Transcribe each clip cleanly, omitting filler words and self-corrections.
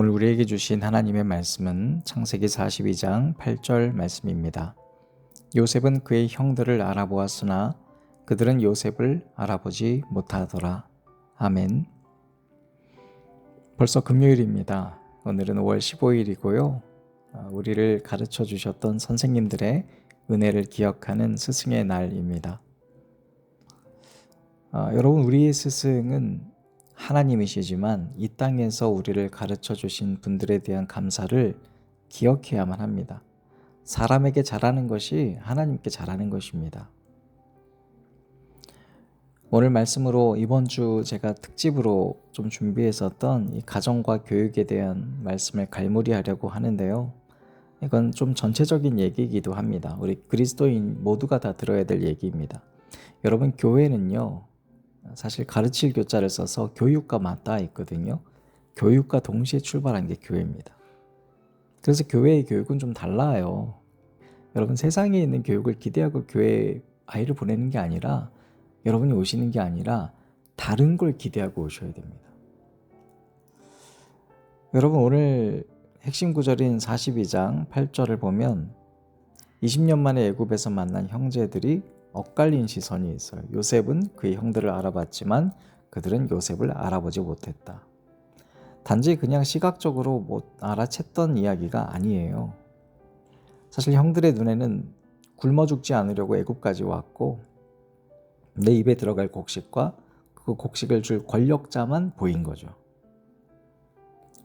오늘 우리에게 주신 하나님의 말씀은 창세기 42장 8절 말씀입니다. 요셉은 그의 형들을 알아보았으나 그들은 요셉을 알아보지 못하더라. 아멘. 벌써 금요일입니다. 오늘은 5월 15일이고요. 우리를 가르쳐 주셨던 선생님들의 은혜를 기억하는 스승의 날입니다. 여러분, 우리의 스승은 하나님이시지만 이 땅에서 우리를 가르쳐 주신 분들에 대한 감사를 기억해야만 합니다. 사람에게 잘하는 것이 하나님께 잘하는 것입니다. 오늘 말씀으로 이번 주 제가 특집으로 좀 준비했었던 이 가정과 교육에 대한 말씀을 갈무리하려고 하는데요. 이건 좀 전체적인 얘기이기도 합니다. 우리 그리스도인 모두가 다 들어야 될 얘기입니다. 여러분, 교회는요, 사실 가르칠 교자를 써서 교육과 맞닿아 있거든요. 교육과 동시에 출발한 게 교회입니다. 그래서 교회의 교육은 좀 달라요. 여러분, 세상에 있는 교육을 기대하고 교회에 아이를 보내는 게 아니라, 여러분이 오시는 게 아니라 다른 걸 기대하고 오셔야 됩니다. 여러분, 오늘 핵심 구절인 42장 8절을 보면 20년 만에 애굽에서 만난 형제들이 엇갈린 시선이 있어요. 요셉은 그의 형들을 알아봤지만 그들은 요셉을 알아보지 못했다. 단지 그냥 시각적으로 못 알아챘던 이야기가 아니에요. 사실 형들의 눈에는 굶어 죽지 않으려고 애굽까지 왔고 내 입에 들어갈 곡식과 그 곡식을 줄 권력자만 보인 거죠.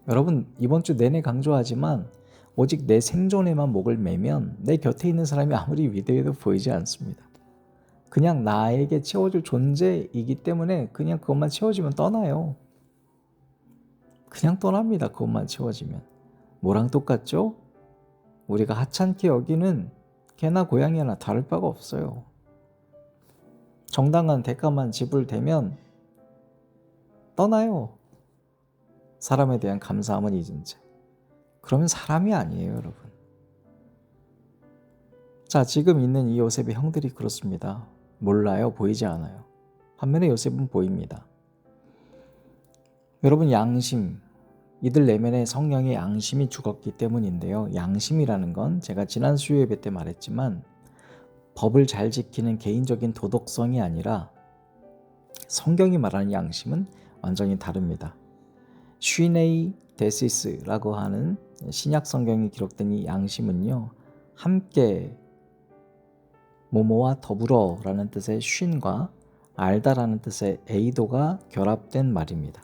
여러분, 이번 주 내내 강조하지만 오직 내 생존에만 목을 매면 내 곁에 있는 사람이 아무리 위대해도 보이지 않습니다. 그냥 나에게 채워줄 존재이기 때문에 그냥 그것만 채워지면 떠나요. 그냥 떠납니다. 그것만 채워지면. 뭐랑 똑같죠? 우리가 하찮게 여기는 개나 고양이나 다를 바가 없어요. 정당한 대가만 지불되면 떠나요. 사람에 대한 감사함은 잊은 채. 그러면 사람이 아니에요, 여러분. 자, 지금 있는 이 요셉의 형들이 그렇습니다. 몰라요. 보이지 않아요. 반면에 요셉은 보입니다. 여러분, 양심, 이들 내면에 성령의 양심이 죽었기 때문인데요. 양심이라는 건 제가 지난 수요예배 때 말했지만 법을 잘 지키는 개인적인 도덕성이 아니라 성경이 말하는 양심은 완전히 다릅니다. 슈네이 데시스라고 하는 신약 성경이 기록된 이 양심은요, 함께, 모모와 더불어라는 뜻의 쉰과 알다라는 뜻의 에이도가 결합된 말입니다.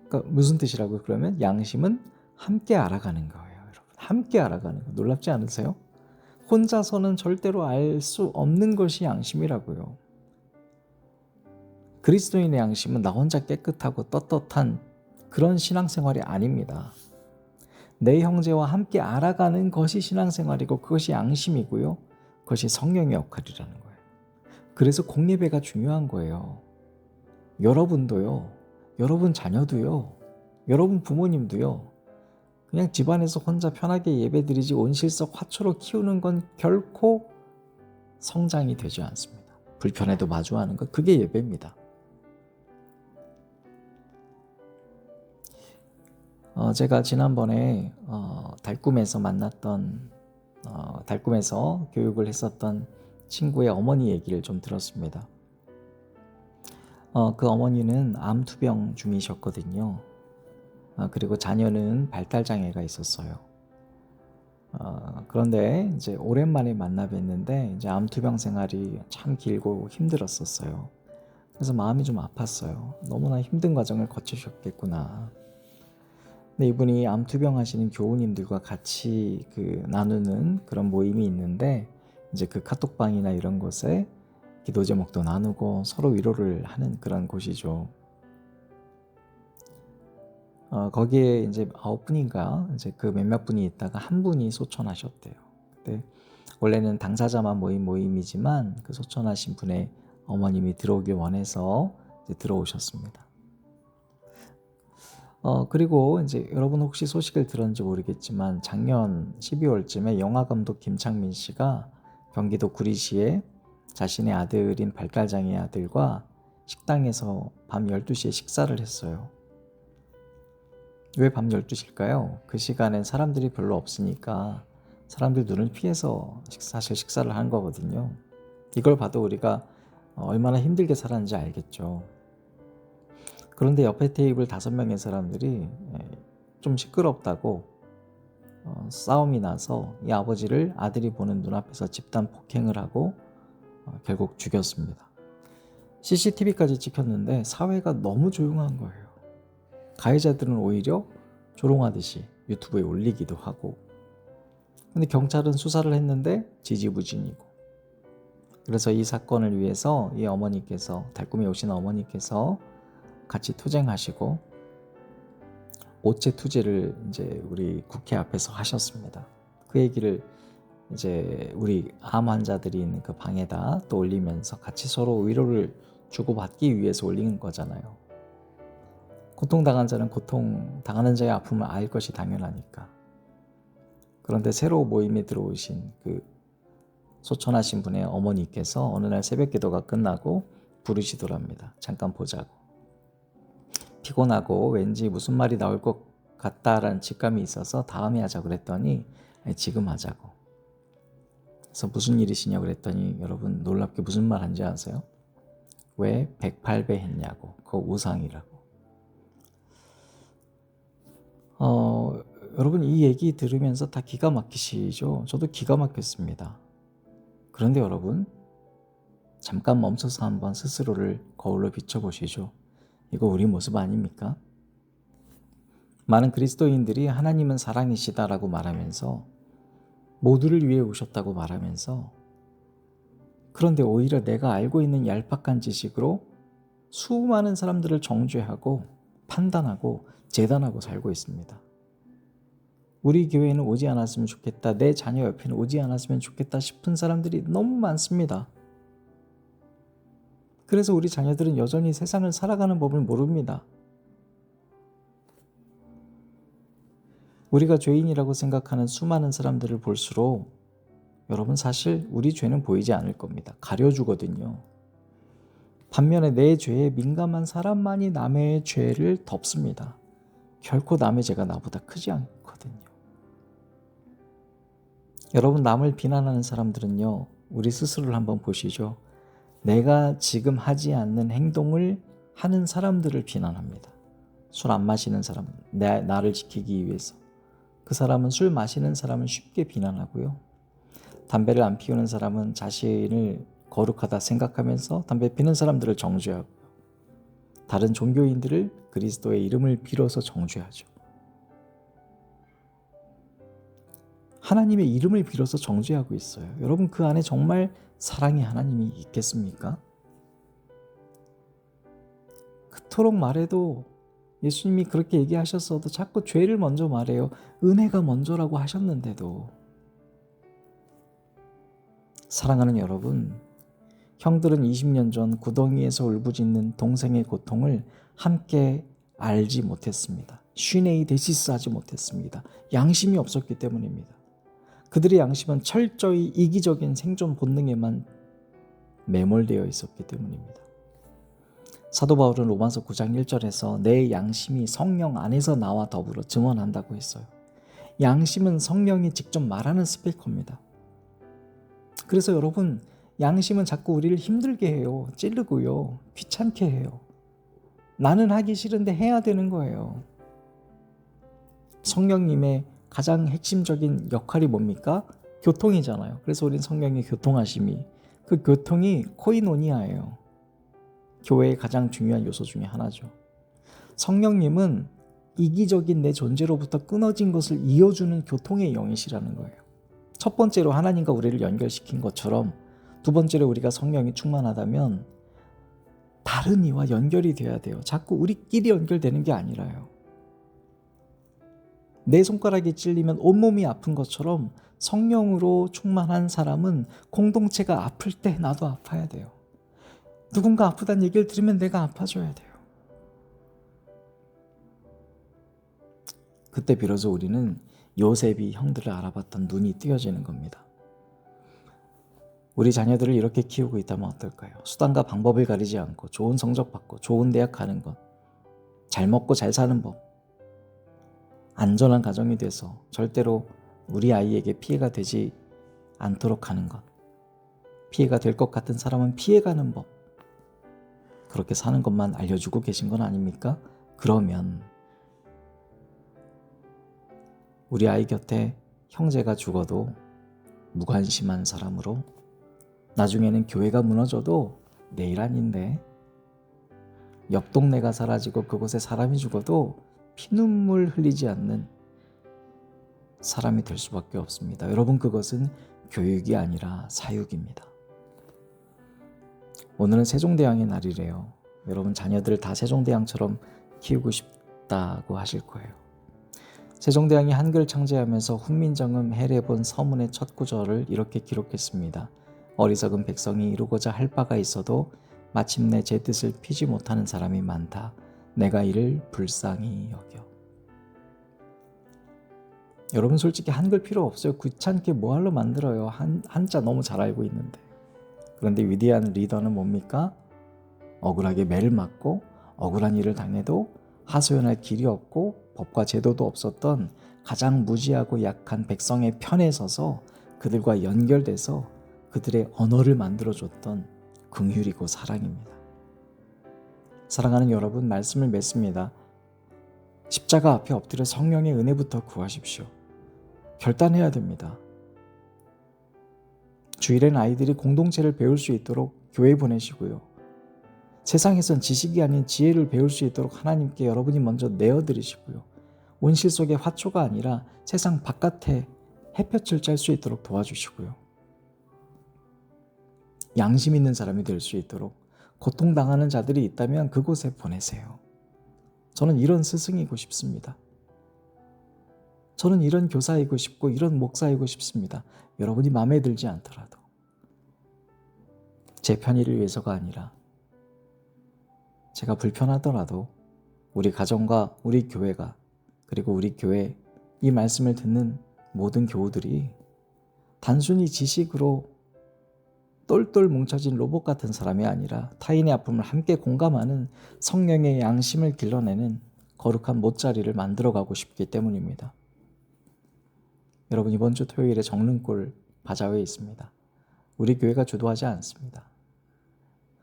그러니까 무슨 뜻이라고요? 그러면 양심은 함께 알아가는 거예요, 여러분. 함께 알아가는 거. 놀랍지 않으세요? 혼자서는 절대로 알 수 없는 것이 양심이라고요. 그리스도인의 양심은 나 혼자 깨끗하고 떳떳한 그런 신앙생활이 아닙니다. 내 형제와 함께 알아가는 것이 신앙생활이고 그것이 양심이고요. 그것이 성령의 역할이라는 거예요. 그래서 공예배가 중요한 거예요. 여러분도요. 여러분 자녀도요. 여러분 부모님도요. 그냥 집안에서 혼자 편하게 예배드리지 온실석 화초로 키우는 건 결코 성장이 되지 않습니다. 불편에도 마주하는 것, 그게 예배입니다. 제가 지난번에 달꿈에서 만났던 달꿈에서 교육을 했었던 친구의 어머니 얘기를 좀 들었습니다. 그 어머니는 암투병 중이셨거든요. 그리고 자녀는 발달장애가 있었어요. 그런데 이제 오랜만에 만나 뵀는데 이제 암투병 생활이 참 길고 힘들었었어요. 그래서 마음이 좀 아팠어요. 너무나 힘든 과정을 거치셨겠구나. 근데 이분이 암투병 하시는 교우님들과 같이 나누는 그런 모임이 있는데 이제 그 카톡방이나 이런 곳에 기도 제목도 나누고 서로 위로를 하는 그런 곳이죠. 거기에 이제 9분인가 이제 그 몇몇 분이 있다가 한 분이 소천하셨대요. 근데 원래는 당사자만 모인 모임이지만 그 소천하신 분의 어머님이 들어오길 원해서 이제 들어오셨습니다. 그리고 이제 여러분 혹시 소식을 들었는지 모르겠지만 작년 12월쯤에 영화감독 김창민 씨가 경기도 구리시에 자신의 아들인 발달장애 아들과 식당에서 밤 12시에 식사를 했어요. 왜 밤 12시일까요? 그 시간엔 사람들이 별로 없으니까 사람들 눈을 피해서 사실 식사를 한 거거든요. 이걸 봐도 우리가 얼마나 힘들게 살았는지 알겠죠. 그런데 옆에 테이블 5명의 사람들이 좀 시끄럽다고 싸움이 나서 이 아버지를 아들이 보는 눈앞에서 집단 폭행을 하고 결국 죽였습니다. CCTV까지 찍혔는데 사회가 너무 조용한 거예요. 가해자들은 오히려 조롱하듯이 유튜브에 올리기도 하고, 근데 경찰은 수사를 했는데 지지부진이고. 그래서 이 사건을 위해서 이 어머니께서, 달꿈이 오신 어머니께서 같이 투쟁하시고 오체 투쟁을 이제 우리 국회 앞에서 하셨습니다. 그 얘기를 이제 우리 암 환자들이 있는 그 방에다 또 올리면서 같이 서로 위로를 주고받기 위해서 올린 거잖아요. 고통당한 자는 고통당하는 자의 아픔을 알 것이 당연하니까. 그런데 새로 모임에 들어오신 그 소천하신 분의 어머니께서 어느 날 새벽 기도가 끝나고 부르시더랍니다. 잠깐 보자고. 피곤하고 왠지 무슨 말이 나올 것 같다라는 직감이 있어서 다음에 하자고 그랬더니 지금 하자고. 그래서 무슨 일이시냐고 그랬더니 여러분 놀랍게 무슨 말 한지 아세요? 왜 108배 했냐고. 그거 우상이라고. 여러분 이 얘기 들으면서 다 기가 막히시죠? 저도 기가 막혔습니다. 그런데 여러분 잠깐 멈춰서 한번 스스로를 거울로 비춰보시죠. 이거 우리 모습 아닙니까? 많은 그리스도인들이 하나님은 사랑이시다라고 말하면서 모두를 위해 오셨다고 말하면서, 그런데 오히려 내가 알고 있는 얄팍한 지식으로 수많은 사람들을 정죄하고 판단하고 재단하고 살고 있습니다. 우리 교회에는 오지 않았으면 좋겠다, 내 자녀 옆에는 오지 않았으면 좋겠다 싶은 사람들이 너무 많습니다. 그래서 우리 자녀들은 여전히 세상을 살아가는 법을 모릅니다. 우리가 죄인이라고 생각하는 수많은 사람들을 볼수록 여러분 사실 우리 죄는 보이지 않을 겁니다. 가려주거든요. 반면에 내 죄에 민감한 사람만이 남의 죄를 덮습니다. 결코 남의 죄가 나보다 크지 않거든요. 여러분 남을 비난하는 사람들은요, 우리 스스로를 한번 보시죠. 내가 지금 하지 않는 행동을 하는 사람들을 비난합니다. 술 안 마시는 사람, 나를 지키기 위해서. 그 사람은 술 마시는 사람은 쉽게 비난하고요. 담배를 안 피우는 사람은 자신을 거룩하다 생각하면서 담배 피는 사람들을 정죄하고, 다른 종교인들을 그리스도의 이름을 빌어서 정죄하죠. 하나님의 이름을 빌어서 정죄하고 있어요. 여러분 그 안에 정말 사랑의 하나님이 있겠습니까? 그토록 말해도 예수님이 그렇게 얘기하셨어도 자꾸 죄를 먼저 말해요. 은혜가 먼저라고 하셨는데도. 사랑하는 여러분, 형들은 20년 전 구덩이에서 울부짖는 동생의 고통을 함께 알지 못했습니다. 슈네이 데시스 하지 못했습니다. 양심이 없었기 때문입니다. 그들의 양심은 철저히 이기적인 생존 본능에만 매몰되어 있었기 때문입니다. 사도 바울은 로마서 9장 1절에서 내 양심이 성령 안에서 나와 더불어 증언한다고 했어요. 양심은 성령이 직접 말하는 스피커입니다. 그래서 여러분 양심은 자꾸 우리를 힘들게 해요. 찌르고요. 귀찮게 해요. 나는 하기 싫은데 해야 되는 거예요. 성령님의 가장 핵심적인 역할이 뭡니까? 교통이잖아요. 그래서 우린 성령의 교통하심이, 그 교통이 코이노니아예요. 교회의 가장 중요한 요소 중에 하나죠. 성령님은 이기적인 내 존재로부터 끊어진 것을 이어주는 교통의 영이시라는 거예요. 첫 번째로 하나님과 우리를 연결시킨 것처럼 두 번째로 우리가 성령이 충만하다면 다른 이와 연결이 돼야 돼요. 자꾸 우리끼리 연결되는 게 아니라요. 내 손가락이 찔리면 온몸이 아픈 것처럼 성령으로 충만한 사람은 공동체가 아플 때 나도 아파야 돼요. 누군가 아프다는 얘기를 들으면 내가 아파져야 돼요. 그때 비로소 우리는 요셉이 형들을 알아봤던 눈이 띄어지는 겁니다. 우리 자녀들을 이렇게 키우고 있다면 어떨까요? 수단과 방법을 가리지 않고 좋은 성적 받고 좋은 대학 가는 것, 잘 먹고 잘 사는 법, 안전한 가정이 돼서 절대로 우리 아이에게 피해가 되지 않도록 하는 것, 피해가 될 것 같은 사람은 피해가는 법, 그렇게 사는 것만 알려주고 계신 건 아닙니까? 그러면 우리 아이 곁에 형제가 죽어도 무관심한 사람으로, 나중에는 교회가 무너져도 내일 아닌데, 옆 동네가 사라지고 그곳에 사람이 죽어도 피눈물 흘리지 않는 사람이 될 수밖에 없습니다. 여러분, 그것은 교육이 아니라 사육입니다. 오늘은 세종대왕의 날이래요. 여러분, 자녀들을 다 세종대왕처럼 키우고 싶다고 하실 거예요. 세종대왕이 한글 창제하면서 훈민정음 해례본 서문의 첫 구절을 이렇게 기록했습니다. 어리석은 백성이 이루고자 할 바가 있어도 마침내 제 뜻을 피지 못하는 사람이 많다. 내가 이를 불쌍히 여겨. 여러분, 솔직히 한글 필요 없어요. 귀찮게 뭐하러 만들어요. 한자 너무 잘 알고 있는데. 그런데 위대한 리더는 뭡니까? 억울하게 매를 맞고 억울한 일을 당해도 하소연할 길이 없고 법과 제도도 없었던 가장 무지하고 약한 백성의 편에 서서 그들과 연결돼서 그들의 언어를 만들어줬던 긍휼이고 사랑입니다. 사랑하는 여러분, 말씀을 맺습니다. 십자가 앞에 엎드려 성령의 은혜부터 구하십시오. 결단해야 됩니다. 주일엔 아이들이 공동체를 배울 수 있도록 교회 보내시고요. 세상에선 지식이 아닌 지혜를 배울 수 있도록 하나님께 여러분이 먼저 내어드리시고요. 온실 속의 화초가 아니라 세상 바깥에 햇볕을 쬐 수 있도록 도와주시고요. 양심 있는 사람이 될 수 있도록 고통당하는 자들이 있다면 그곳에 보내세요. 저는 이런 스승이고 싶습니다. 저는 이런 교사이고 싶고 이런 목사이고 싶습니다. 여러분이 마음에 들지 않더라도 제 편의를 위해서가 아니라 제가 불편하더라도 우리 가정과 우리 교회가, 그리고 우리 교회 이 말씀을 듣는 모든 교우들이 단순히 지식으로 똘똘 뭉쳐진 로봇 같은 사람이 아니라 타인의 아픔을 함께 공감하는 성령의 양심을 길러내는 거룩한 못자리를 만들어가고 싶기 때문입니다. 여러분, 이번 주 토요일에 정릉골 바자회에 있습니다. 우리 교회가 주도하지 않습니다.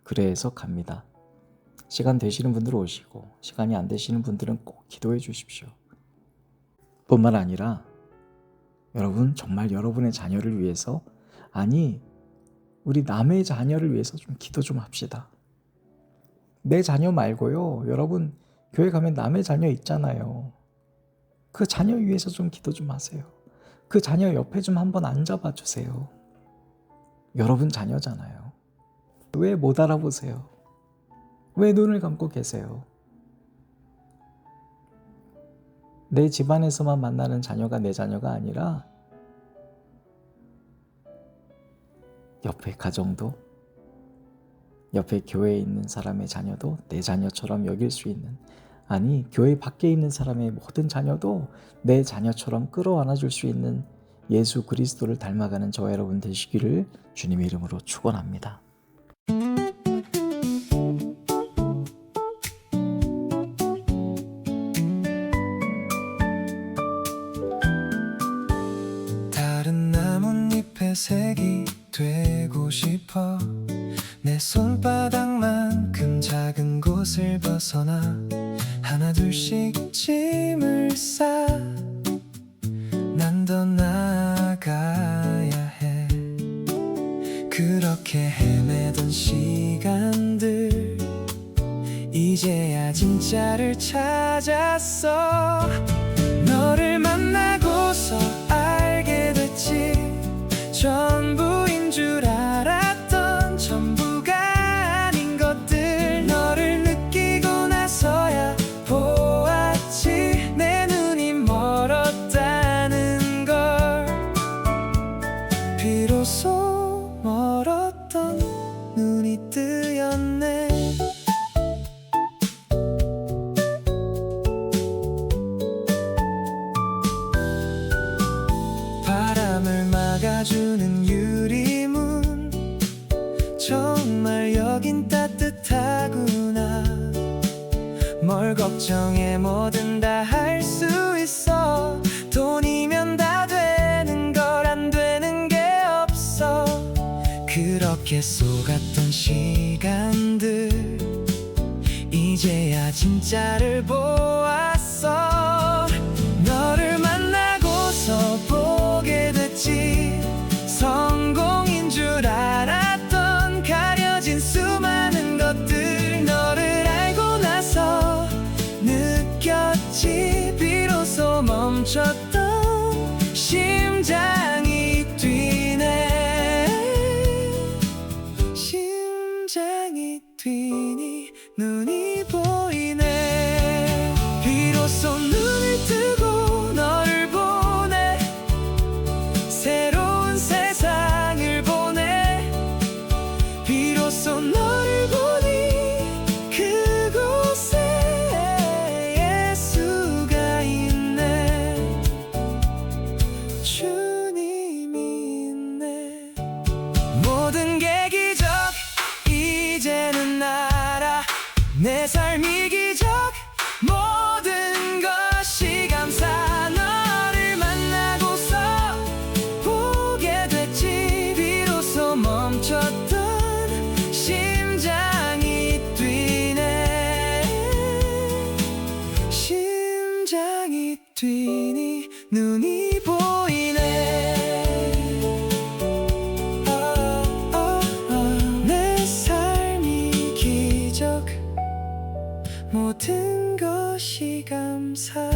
그래서 갑니다. 시간 되시는 분들 오시고 시간이 안 되시는 분들은 꼭 기도해 주십시오. 뿐만 아니라 여러분, 정말 여러분의 자녀를 위해서, 아니 우리 남의 자녀를 위해서 좀 기도 좀 합시다. 내 자녀 말고요. 여러분, 교회 가면 남의 자녀 있잖아요. 그 자녀 위해서 좀 기도 좀 하세요. 그 자녀 옆에 좀 한번 앉아봐 주세요. 여러분 자녀잖아요. 왜 못 알아보세요? 왜 눈을 감고 계세요? 내 집안에서만 만나는 자녀가 내 자녀가 아니라 옆에 가정도, 옆에 교회에 있는 사람의 자녀도 내 자녀처럼 여길 수 있는, 아니 교회 밖에 있는 사람의 모든 자녀도 내 자녀처럼 끌어안아줄 수 있는 예수 그리스도를 닮아가는 저와 여러분 되시기를 주님의 이름으로 축원합니다. 다른 나뭇잎의 색이 되고 싶어. 내 손바닥만큼 작은 곳을 벗어나 하나 둘씩 짐을 싸. 난 더 나아가야 해. 그렇게 헤매던 시간들 이제야 진짜를 찾았어. 너를 만나고서 알게 됐지. 전부인 줄 알았던 전부가 아닌 것들. 너를 느끼고 나서야 보았지. 내 눈이 멀었다는 걸. 비로소 멀었던 눈이 뜨였네. 바람을 막아주는 유리문. 정말 여긴 따뜻하구나. 뭘 걱정해, 뭐든 다 할 수 있어. 내게 쏘갔던 시간들 이제야 진짜를 보았어. 너를 만나고서 보게 됐지. 성공인 줄 알았던 가려진 수많은 것들 너를 알고 나서 느꼈지. 비로소 멈췄던 심장이 뛰네. 심장이 뛰니 눈이 보이네. 비로소 눈을 뜨고 너를 보네. 새로운 세상을 보네. 비로소 너를 보니 그곳에 예수가 있네. 주님이 있네. 모든 게 기적 이제는 알아. 내 삶이 기적 모든 것이 감사. 너를 만나고서 보게 됐지. 비로소 멈췄던 심장이 뛰네. 심장이 뛰니 눈이 보이네. 내 삶이 기적 모든 것이 감사.